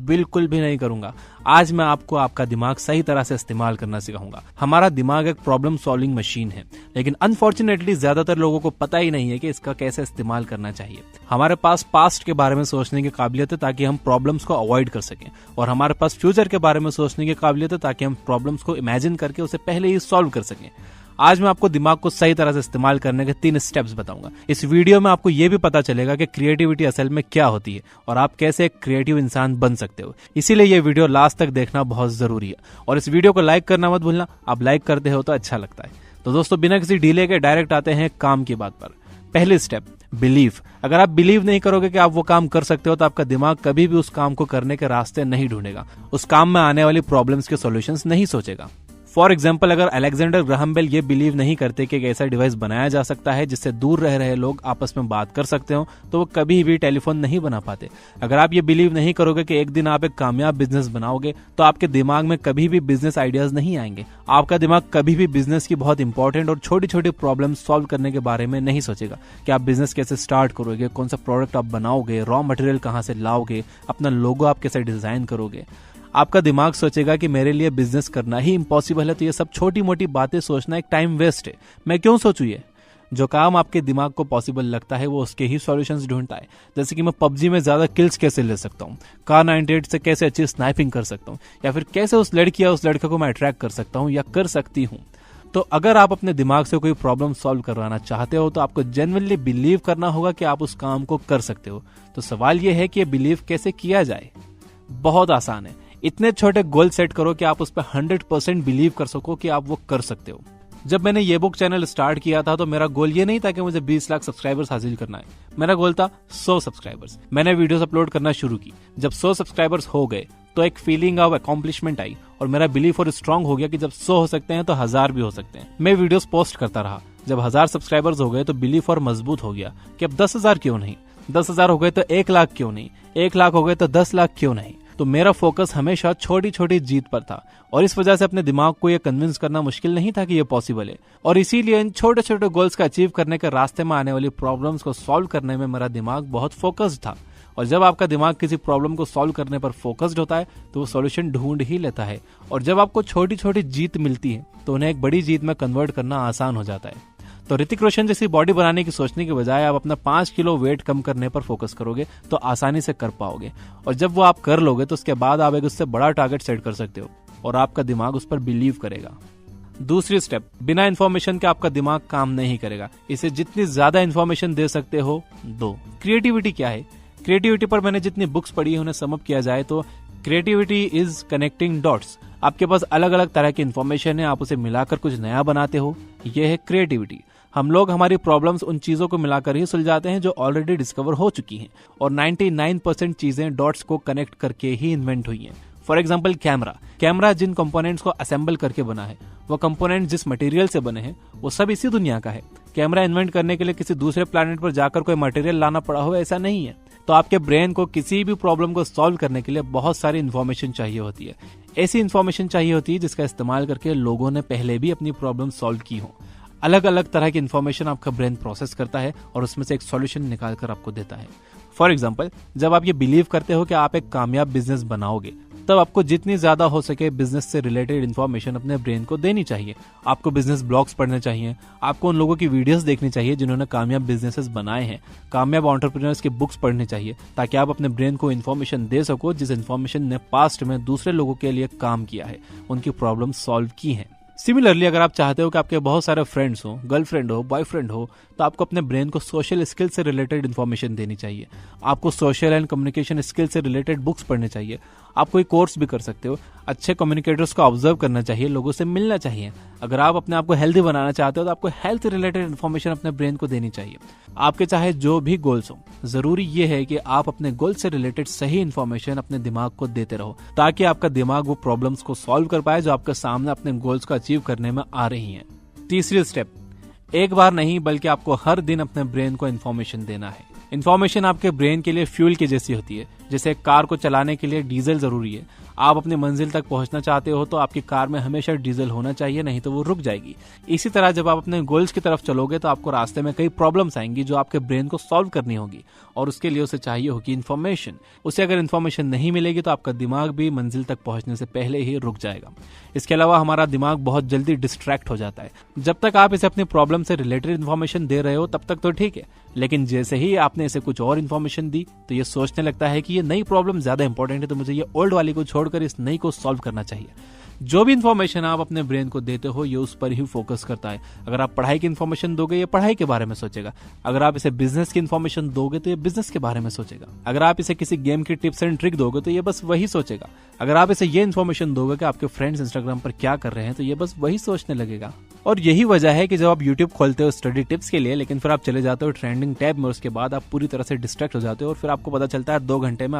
बिल्कुल भी नहीं करूंगा। आज मैं आपको आपका दिमाग सही तरह से इस्तेमाल करना सिखाऊंगा। हमारा दिमाग एक प्रॉब्लम सॉल्विंग मशीन है, लेकिन अनफॉर्चुनेटली ज्यादातर लोगों को पता ही नहीं है कि इसका कैसे इस्तेमाल करना चाहिए। हमारे पास पास्ट के बारे में सोचने की काबिलियत है ताकि हम प्रॉब्लम्स को अवॉइड कर सकें, और हमारे पास फ्यूचर के बारे में सोचने की काबिलियत है ताकि हम प्रॉब्लम्स को इमेजिन करके उसे पहले ही सॉल्व कर सकें। आज मैं आपको दिमाग को सही तरह से इस्तेमाल करने के 3 स्टेप्स बताऊंगा। इस वीडियो में आपको यह भी पता चलेगा कि क्रिएटिविटी असल में क्या होती है और आप कैसे एक क्रिएटिव इंसान बन सकते हो। इसीलिए यह वीडियो लास्ट तक देखना बहुत जरूरी है, और इस वीडियो को लाइक करना मत भूलना। आप लाइक करते हो तो अच्छा लगता है। तो दोस्तों, बिना किसी डिले के डायरेक्ट आते हैं काम की बात पर। पहली स्टेप, बिलीव। अगर आप बिलीव नहीं करोगे कि आप वो काम कर सकते हो तो आपका दिमाग कभी भी उस काम को करने के रास्ते नहीं ढूंढेगा, उस काम में आने वाली प्रॉब्लम्स के सॉल्यूशंस नहीं सोचेगा। फॉर एग्जाम्पल, अगर अलेक्जेंडर ग्राहम बेल ये बिलीव नहीं करते कि एक ऐसा डिवाइस बनाया जा सकता है जिससे दूर रह रहे लोग आपस में बात कर सकते हो, तो वो कभी भी टेलीफोन नहीं बना पाते। अगर आप ये बिलीव नहीं करोगे कि एक दिन आप एक कामयाब बिजनेस बनाओगे, तो आपके दिमाग में कभी भी बिजनेस आइडियाज नहीं आएंगे। आपका दिमाग कभी भी बिजनेस की बहुत इंपॉर्टेंट और छोटी छोटी प्रॉब्लम सॉल्व करने के बारे में नहीं सोचेगा कि आप बिजनेस कैसे स्टार्ट करोगे, कौन सा प्रोडक्ट आप बनाओगे, रॉ मटेरियल कहाँ से लाओगे, अपना लोगो आप कैसे डिजाइन करोगे। आपका दिमाग सोचेगा कि मेरे लिए बिजनेस करना ही इम्पॉसिबल है, तो ये सब छोटी मोटी बातें सोचना एक टाइम वेस्ट है, मैं क्यों सोचूं ये। जो काम आपके दिमाग को पॉसिबल लगता है वो उसके ही सॉल्यूशंस ढूंढता है। जैसे कि मैं पबजी में ज्यादा किल्स कैसे ले सकता हूँ, कार 98 से कैसे अच्छी स्नाइपिंग कर सकता हूँ, या फिर कैसे उस लड़की या उस लड़के को मैं अट्रैक्ट कर सकता हूँ या कर सकती हूँ। तो अगर आप अपने दिमाग से कोई प्रॉब्लम सॉल्व करवाना चाहते हो तो आपको जेन्युइनली बिलीव करना होगा कि आप उस काम को कर सकते हो। तो सवाल यह है कि ये बिलीव कैसे किया जाए। बहुत आसान है। इतने छोटे गोल सेट करो कि आप उस पर 100% बिलीव कर सको कि आप वो कर सकते हो। जब मैंने ये बुक चैनल स्टार्ट किया था तो मेरा गोल ये नहीं था कि मुझे 20 लाख सब्सक्राइबर्स हासिल करना है। मेरा गोल था 100 सब्सक्राइबर्स। मैंने वीडियोस अपलोड करना शुरू की। जब 100 सब्सक्राइबर्स हो गए तो एक फीलिंग ऑफ अकॉम्प्लिशमेंट आई, और मेरा बिलीफ और स्ट्रांग हो गया कि जब 100 हो सकते हैं तो 1000 भी हो सकते हैं। मैं वीडियोस पोस्ट करता रहा। जब 1000 सब्सक्राइबर्स हो गए तो बिलीफ और मजबूत हो गया कि अब 10,000 क्यों नहीं, 10,000 हो गए तो 1 लाख क्यों नहीं, 1 लाख हो गए तो 10 लाख क्यों नहीं। तो मेरा फोकस हमेशा छोटी छोटी जीत पर था, और इस वजह से अपने दिमाग को यह कन्विंस करना मुश्किल नहीं था कि यह पॉसिबल है। और इसीलिए इन छोटे छोटे गोल्स का अचीव करने के रास्ते में आने वाली प्रॉब्लम्स को सॉल्व करने में मेरा दिमाग बहुत फोकस्ड था। और जब आपका दिमाग किसी प्रॉब्लम को सॉल्व करने पर फोकस्ड होता है तो वो सॉल्यूशन ढूंढ ही लेता है। और जब आपको छोटी छोटी जीत मिलती है तो उन्हें एक बड़ी जीत में कन्वर्ट करना आसान हो जाता है। तो ऋतिक रोशन जैसी बॉडी बनाने की सोचने के बजाय आप अपना 5 किलो वेट कम करने पर फोकस करोगे तो आसानी से कर पाओगे। और जब वो आप कर लोगे तो उसके बाद आप एक उससे बड़ा टारगेट सेट कर सकते हो, और आपका दिमाग उस पर बिलीव करेगा। दूसरी स्टेप, बिना इन्फॉर्मेशन के आपका दिमाग काम नहीं करेगा। इसे जितनी ज्यादा इन्फॉर्मेशन दे सकते हो दो। क्रिएटिविटी क्या है? क्रिएटिविटी पर मैंने जितनी बुक्स पढ़ी है उन्हें समअप किया जाए तो क्रिएटिविटी इज कनेक्टिंग डॉट्स। आपके पास अलग अलग तरह की इन्फॉर्मेशन है, आप उसे मिलाकर कुछ नया बनाते हो, यह है क्रिएटिविटी। हम लोग हमारी प्रॉब्लम्स उन चीजों को मिलाकर ही सुलझाते हैं जो ऑलरेडी डिस्कवर हो चुकी हैं, और 99% चीजें डॉट्स को कनेक्ट करके ही इन्वेंट हुई हैं। फॉर एग्जाम्पल, कैमरा जिन कंपोनेंट्स को असेंबल करके बना है, वो कंपोनेंट जिस मटेरियल से बने हैं वो सब इसी दुनिया का है। कैमरा इन्वेंट करने के लिए किसी दूसरे प्लैनेट पर जाकर कोई मटेरियल लाना पड़ा हो, ऐसा नहीं है। तो आपके ब्रेन को किसी भी प्रॉब्लम को सॉल्व करने के लिए बहुत सारी इन्फॉर्मेशन चाहिए होती है। ऐसी इन्फॉर्मेशन चाहिए होती है जिसका इस्तेमाल करके लोगों ने पहले भी अपनी प्रॉब्लम सॉल्व की हो। अलग अलग तरह की इन्फॉर्मेशन आपका ब्रेन प्रोसेस करता है और उसमें से एक सॉल्यूशन निकाल कर आपको देता है। फॉर एग्जाम्पल, जब आप ये बिलीव करते हो कि आप एक कामयाब बिजनेस बनाओगे, तब आपको जितनी ज्यादा हो सके बिजनेस से रिलेटेड इन्फॉर्मेशन अपने ब्रेन को देनी चाहिए। आपको बिजनेस ब्लॉग्स पढ़ने चाहिए, आपको उन लोगों की वीडियोस देखनी चाहिए जिन्होंने कामयाब बिजनेसेस बनाए हैं, कामयाब एंटरप्रेन्योर्स की बुक्स पढ़नी चाहिए, ताकि आप अपने ब्रेन को इन्फॉर्मेशन दे सको जिस इन्फॉर्मेशन ने पास्ट में दूसरे लोगों के लिए काम किया है, उनकी प्रॉब्लम सॉल्व की है। सिमिलरली, अगर आप चाहते हो कि आपके बहुत सारे फ्रेंड्स हो, गर्लफ्रेंड हो, बॉयफ्रेंड हो, तो आपको अपने ब्रेन को सोशल स्किल से रिलेटेड इन्फॉर्मेशन देनी चाहिए। आपको सोशल एंड कम्युनिकेशन स्किल से रिलेटेड बुक्स पढ़ने चाहिए। आप कोई कोर्स भी कर सकते हो। अच्छे कम्युनिकेटर्स को ऑब्जर्व करना चाहिए, लोगों से मिलना चाहिए। अगर आप अपने आप को हेल्दी बनाना चाहते हो तो आपको हेल्थ रिलेटेड इन्फॉर्मेशन अपने ब्रेन को देनी चाहिए। आपके चाहे जो भी गोल्स हो, जरूरी ये है कि आप अपने गोल से रिलेटेड सही इन्फॉर्मेशन अपने दिमाग को देते रहो, ताकि आपका दिमाग वो प्रॉब्लम्स को सॉल्व कर पाए जो आपके सामने अपने गोल्स को अचीव करने में आ रही हैं। तीसरी स्टेप, एक बार नहीं बल्कि आपको हर दिन अपने ब्रेन को इन्फॉर्मेशन देना है। इन्फॉर्मेशन आपके ब्रेन के लिए फ्यूल की जैसी होती है। जैसे कार को चलाने के लिए डीजल जरूरी है। आप अपनी मंजिल तक पहुंचना चाहते हो तो आपकी कार में हमेशा डीजल होना चाहिए, नहीं तो वो रुक जाएगी। इसी तरह जब आप अपने गोल्स की तरफ चलोगे तो आपको रास्ते में कई प्रॉब्लम्स आएंगी जो आपके ब्रेन को सॉल्व करनी होगी, और उसके लिए उसे चाहिए होगी इन्फॉर्मेशन। उसे अगर इन्फॉर्मेशन नहीं मिलेगी तो आपका दिमाग भी मंजिल तक पहुंचने से पहले ही रुक जाएगा। इसके अलावा हमारा दिमाग बहुत जल्दी डिस्ट्रैक्ट हो जाता है। जब तक आप इसे अपनी प्रॉब्लम से रिलेटेड इन्फॉर्मेशन दे रहे हो तब तक तो ठीक है, लेकिन जैसे ही आपने इसे कुछ और इन्फॉर्मेशन दी तो ये सोचने लगता है कि ये नई प्रॉब्लम ज्यादा इंपॉर्टेंट है, तो मुझे ये ओल्ड वाली को छोड़कर इस नई को सॉल्व करना चाहिए। जो भी इन्फॉर्मेशन आप अपने ब्रेन को देते हो ये उस पर ही फोकस करता है। अगर आप पढ़ाई की इन्फॉर्मेशन दोगे ये पढ़ाई के बारे में सोचेगा। अगर आप इसे बिजनेस की इन्फॉर्मेशन दोगे तो ये बिजनेस के बारे में सोचेगा। अगर आप इसे किसी गेम की टिप्स एंड ट्रिक दोगे तो ये बस वही सोचेगा। अगर आप इसे ये इन्फॉर्मेशन दोगे कि आपके फ्रेंड्स इंस्टाग्राम पर क्या कर रहे हैं तो ये बस वही सोचने लगेगा। और यही वजह है कि जब आप YouTube खोलते हो स्टडी टिप्स के लिए, लेकिन फिर आप चले जाते हो ट्रेंडिंग टैब में, उसके बाद आप पूरी तरह से डिस्ट्रैक्ट हो जाते हो और फिर आपको पता चलता है 2 घंटे में